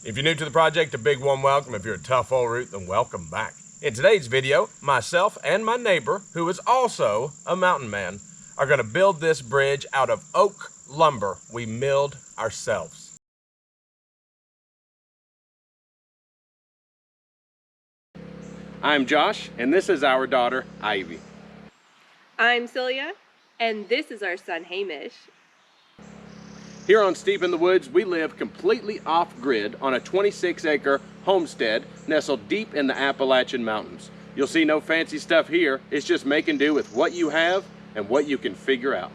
If you're new to the project, a big warm welcome. If you're a tough old root, then welcome back. In today's video, myself and my neighbor, who is also a mountain man, are going to build this bridge out of oak lumber we milled ourselves. I'm Josh, and this is our daughter, Ivy. I'm Celia, and this is our son, Hamish. Here on Steep in the Woods, we live completely off-grid on a 26-acre homestead nestled deep in the Appalachian Mountains. You'll see no fancy stuff here. It's just making do with what you have and what you can figure out.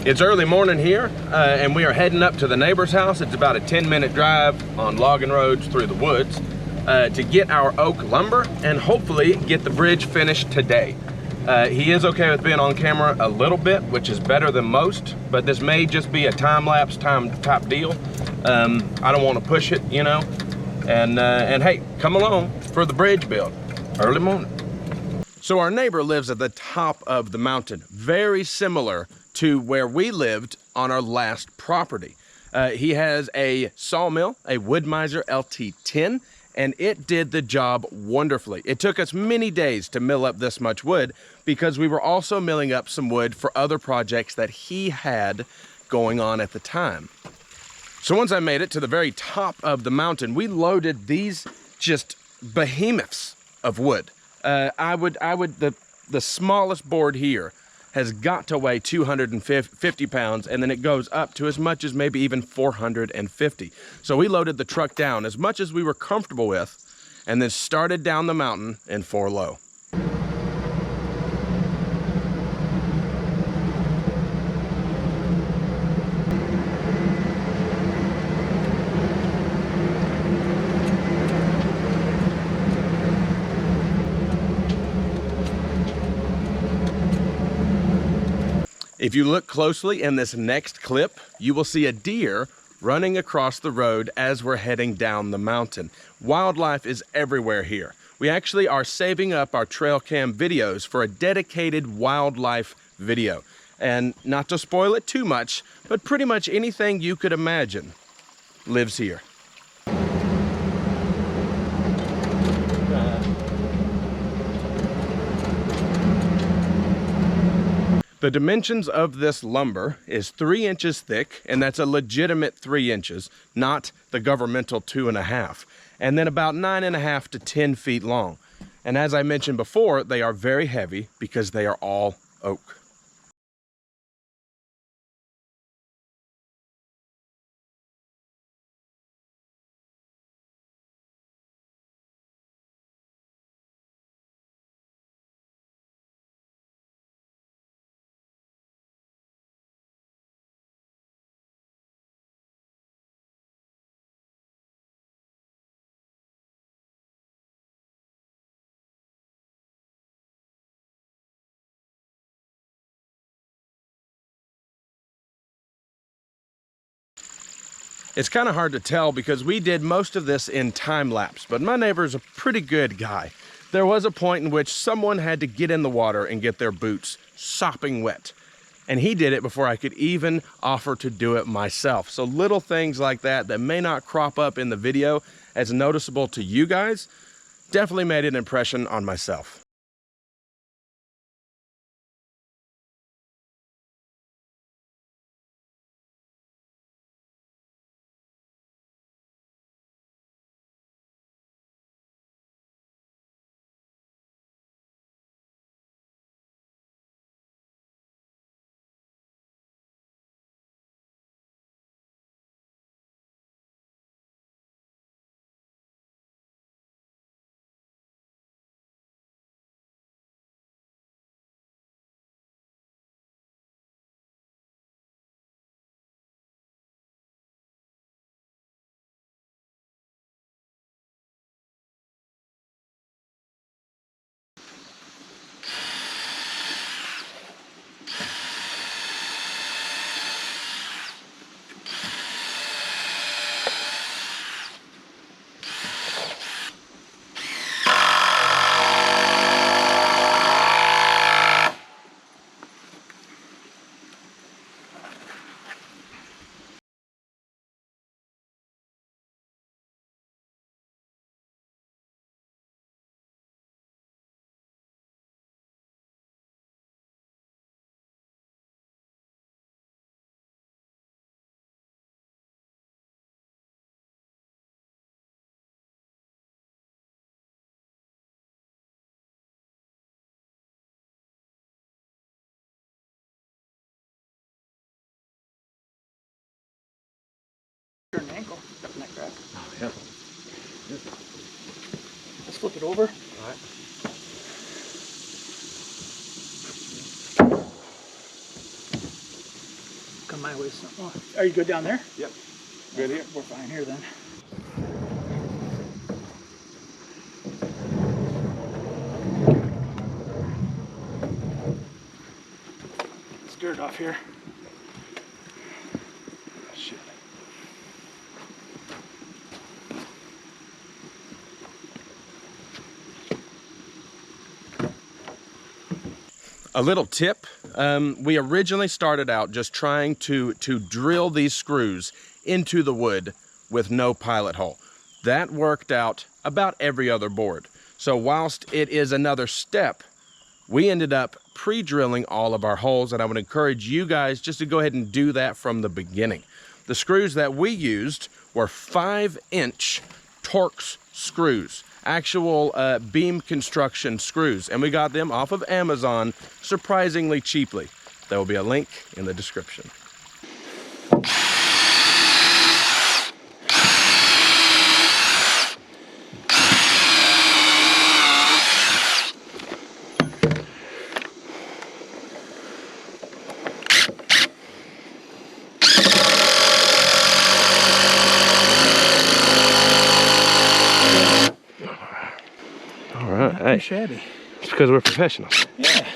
It's early morning here, and we are heading up to the neighbor's house. It's about a 10-minute drive on logging roads through the woods to get our oak lumber and hopefully get the bridge finished today. He is okay with being on camera a little bit, which is better than most, but this may just be a time-lapse type deal. I don't want to push it, you know, and hey, come along for the bridge build, early morning. So our neighbor lives at the top of the mountain, very similar to where we lived on our last property. He has a sawmill, a Woodmizer LT10, and it did the job wonderfully. It took us many days to mill up this much wood because we were also milling up some wood for other projects that he had going on at the time. So once I made it to the very top of the mountain, we loaded these just behemoths of wood. The smallest board here has got to weigh 250 pounds, and then it goes up to as much as maybe even 450. So we loaded the truck down as much as we were comfortable with, and then started down the mountain in 4 low. If you look closely in this next clip, you will see a deer running across the road as we're heading down the mountain. Wildlife is everywhere here. We actually are saving up our trail cam videos for a dedicated wildlife video. And not to spoil it too much, but pretty much anything you could imagine lives here. The dimensions of this lumber is 3 inches thick, and that's a legitimate 3 inches, not the governmental 2.5, and then about 9.5 to 10 feet long. And as I mentioned before, they are very heavy because they are all oak. It's kind of hard to tell because we did most of this in time lapse, but my neighbor's a pretty good guy. There was a point in which someone had to get in the water and get their boots sopping wet. And he did it before I could even offer to do it myself. So little things like that that may not crop up in the video as noticeable to you guys definitely made an impression on myself. let's flip it over. All right. Come my way some. Oh, are you good down there? Yep. Good here. We're fine here then. Let's dirt off here. Shit. A little tip, we originally started out just trying to drill these screws into the wood with no pilot hole. That worked out about every other board. So whilst it is another step, we ended up pre-drilling all of our holes, and I would encourage you guys just to go ahead and do that from the beginning. The screws that we used were 5-inch Torx screws, actual beam construction screws, and we got them off of Amazon surprisingly cheaply. There will be a link in the description. All right, Not hey, too shabby. it's because we're professionals. Yeah.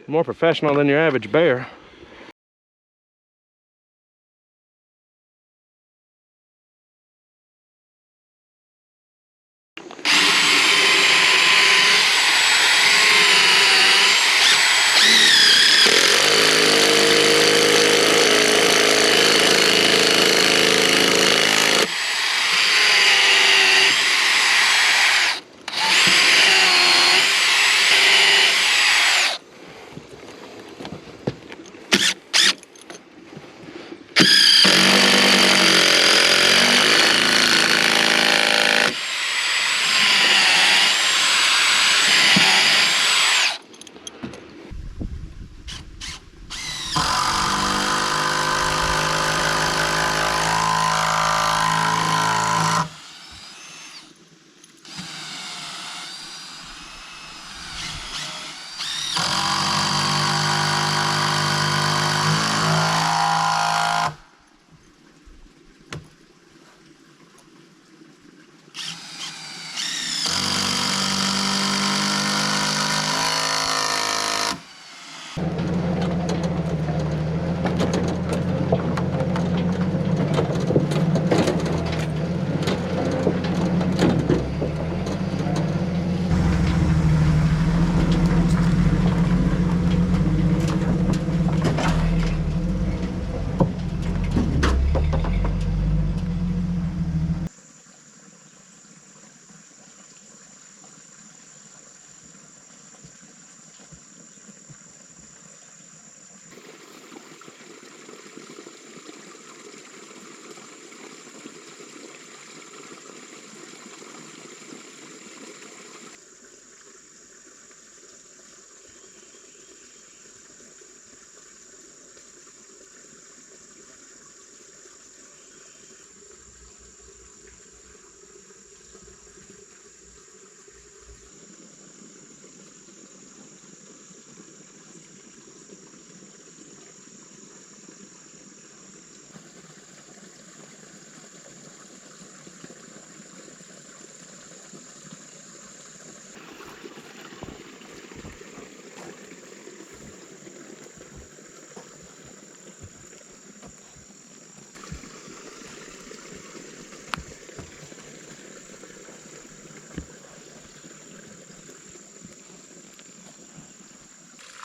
More professional than your average bear.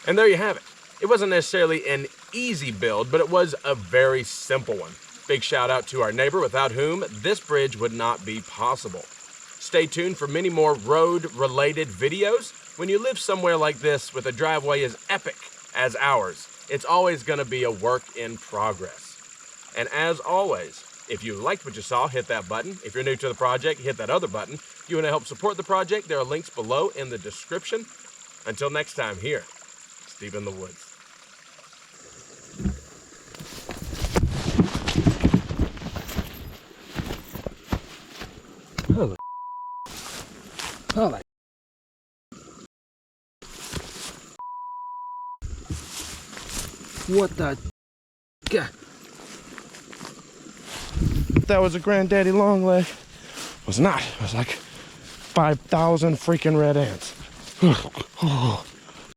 And there you have it. It wasn't necessarily an easy build, but it was a very simple one. Big shout out to our neighbor without whom this bridge would not be possible. Stay tuned for many more road-related videos. When you live somewhere like this with a driveway as epic as ours, it's always going to be a work in progress. And as always, if you liked what you saw, hit that button. If you're new to the project, hit that other button. If you want to help support the project, there are links below in the description. Until next time, here, deep in the woods. Oh my. What the? God. That was a granddaddy long leg. It was not. It was like 5,000 freaking red ants.